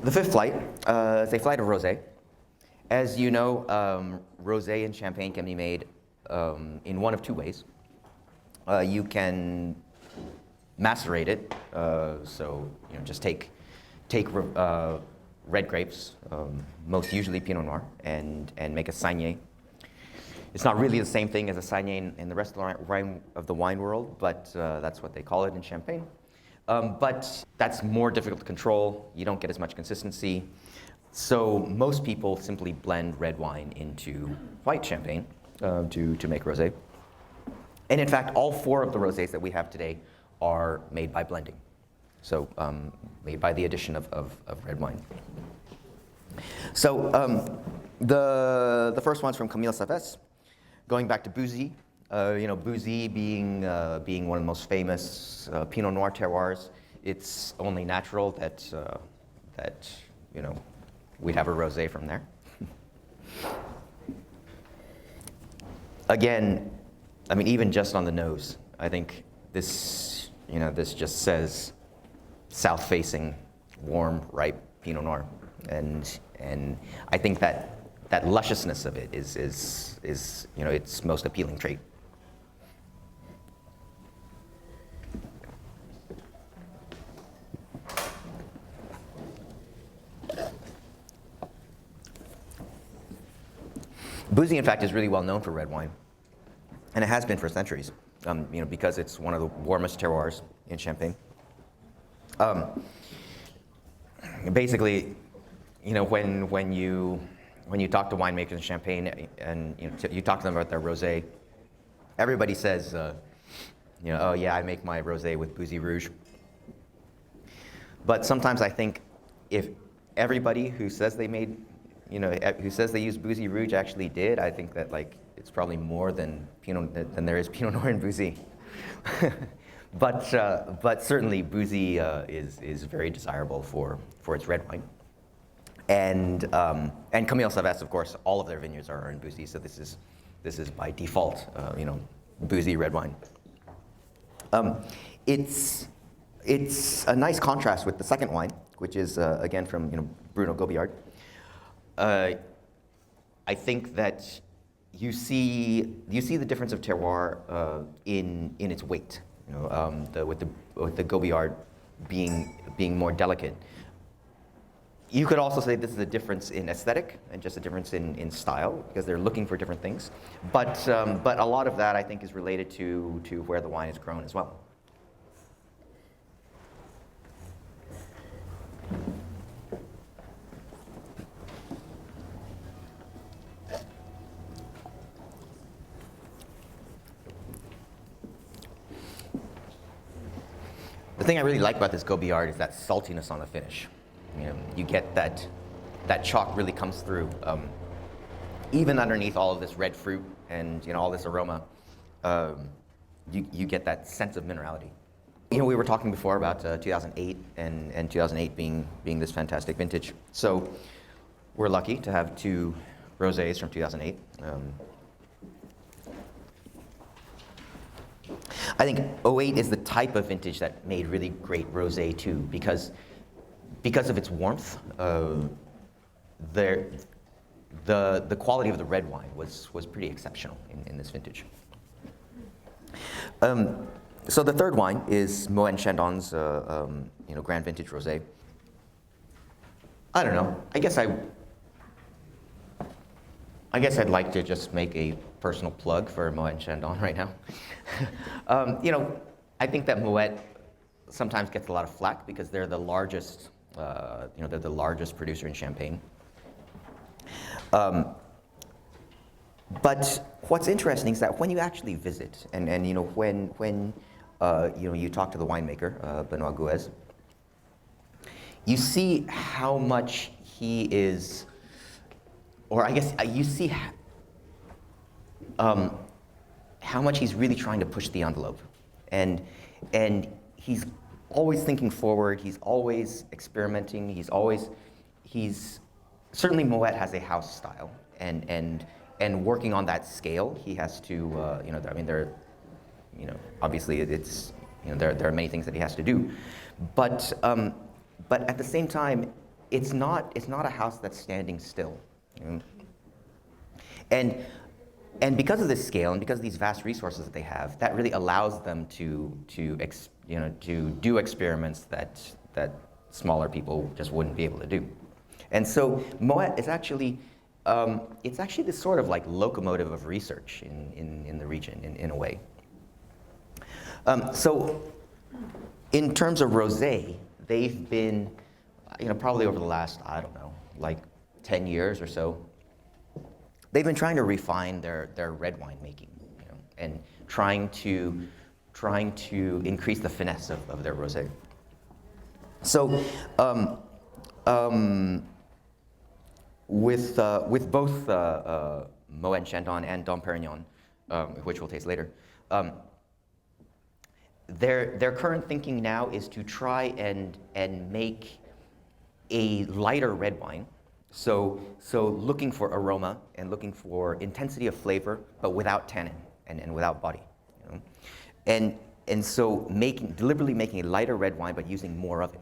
The fifth flight is a flight of rosé. As you know, rosé and champagne can be made in one of two ways. You can macerate it, so just take red grapes, most usually Pinot Noir, and make a Sagné. It's not really the same thing as a Sagné in the rest of the wine world, but that's what they call it in Champagne. But that's more difficult to control. You don't get as much consistency. So most people simply blend red wine into white champagne to make rosé. And in fact, all four of the rosés that we have today are made by blending. So made by the addition of red wine. So the first one's from Camille Saves, going back to Bouzy. Bouzy being one of the most famous Pinot Noir terroirs, it's only natural that we'd have a rosé from there. Again, I mean, even just on the nose, I think this just says south-facing, warm, ripe Pinot Noir, and I think that lusciousness of it is its most appealing trait. Bouzy, in fact, is really well known for red wine, and it has been for centuries. Because it's one of the warmest terroirs in Champagne. Basically, when you talk to winemakers in Champagne and you talk to them about their rosé, everybody says, oh yeah, I make my rosé with Bouzy Rouge. But sometimes I think if everybody who says they made, who says they use Bouzy Rouge actually did, I think that it's probably more than there is Pinot Noir in Bouzy. but certainly Bouzy is very desirable for its red wine. And Camille Saves, of course, all of their vineyards are in Bouzy, so this is by default, Bouzy red wine. It's a nice contrast with the second wine, which is again from Bruno Gobillard. I think that you see the difference of terroir in its weight. With the Gobillard being more delicate. You could also say this is a difference in aesthetic and just a difference in style, because they're looking for different things. But a lot of that, I think, is related to where the wine is grown as well. The thing I really like about this Gobillard is that saltiness on the finish. You get that chalk really comes through, even underneath all of this red fruit and all this aroma. You get that sense of minerality. We were talking before about 2008 and 2008 being this fantastic vintage. So we're lucky to have two rosés from 2008. I think 08 is the type of vintage that made really great rosé too, because of its warmth. The quality of the red wine was pretty exceptional in this vintage. So the third wine is Moët Chandon's Grand Vintage Rosé. I don't know. I guess I'd like to just make a personal plug for Moët Chandon right now. I think that Moët sometimes gets a lot of flack because they're the largest, they're the largest producer in Champagne. But what's interesting is that when you actually visit, and when you talk to the winemaker, Benoit Gouez, you see how much he is, or I guess you see how much he's really trying to push the envelope, and he's always thinking forward. He's always experimenting. He's certainly Moët has a house style, and working on that scale, he has to obviously there are many things that he has to do, but at the same time, it's not a house that's standing still. You know? And because of this scale and because of these vast resources that they have, that really allows them to do experiments that smaller people just wouldn't be able to do. And so Moët is actually, it's actually this sort of like locomotive of research in the region in a way. So in terms of rosé, they've been, probably over the last, I don't know, like 10 years or so, they've been trying to refine their red wine making, and trying to increase the finesse of their rosé. So with both Moët Chandon and Dom Perignon, which we'll taste later, their current thinking now is to try and make a lighter red wine. So looking for aroma and looking for intensity of flavor, but without tannin and without body. And so deliberately making a lighter red wine, but using more of it.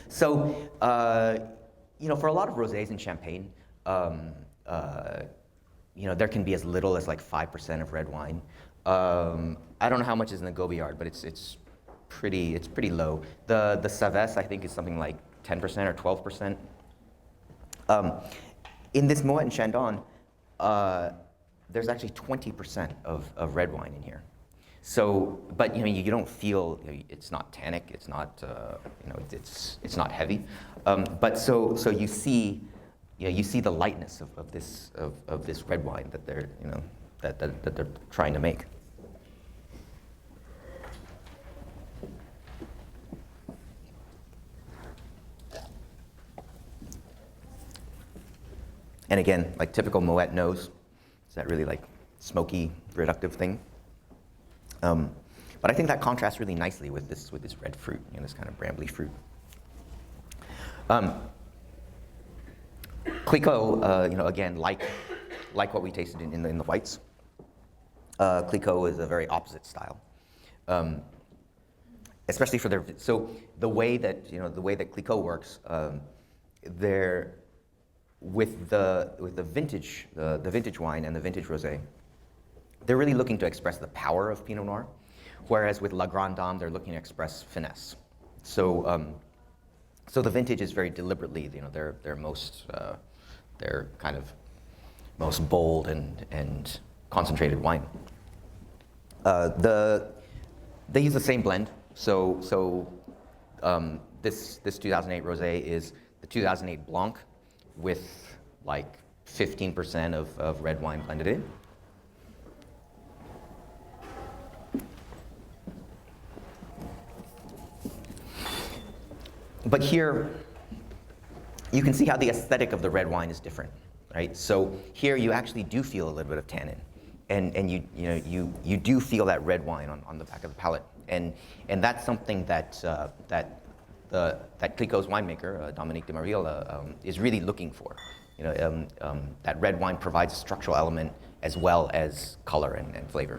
So for a lot of rosés and champagne, there can be as little as like 5% of red wine. I don't know how much is in the Gobillard, but it's pretty low. The Saves, I think, is something like 10% or 12%. In this Moet Chandon, there's actually 20% of red wine in here. So, but you don't feel, it's not tannic, it's not it's not heavy, but so you see the lightness of this red wine that they're that they're trying to make. And again, like typical Moët nose, it's that really like smoky, reductive thing. But I think that contrasts really nicely with this red fruit, this kind of brambly fruit. Clicquot, again, like what we tasted in the whites. Clicquot is a very opposite style, especially for the way that Clicquot works. They're with the vintage wine and the vintage rosé, they're really looking to express the power of Pinot Noir, whereas with La Grande Dame, they're looking to express finesse. So the vintage is very deliberately, their most kind of most bold and concentrated wine. They use the same blend. So this 2008 rosé is the 2008 Blanc, with like 15% of red wine blended in. But here, you can see how the aesthetic of the red wine is different, right? So here you actually do feel a little bit of tannin, and you do feel that red wine on the back of the palate, and that's something that Clicquot's winemaker, Dominique de Mariel, is really looking for. That red wine provides a structural element as well as color and flavor.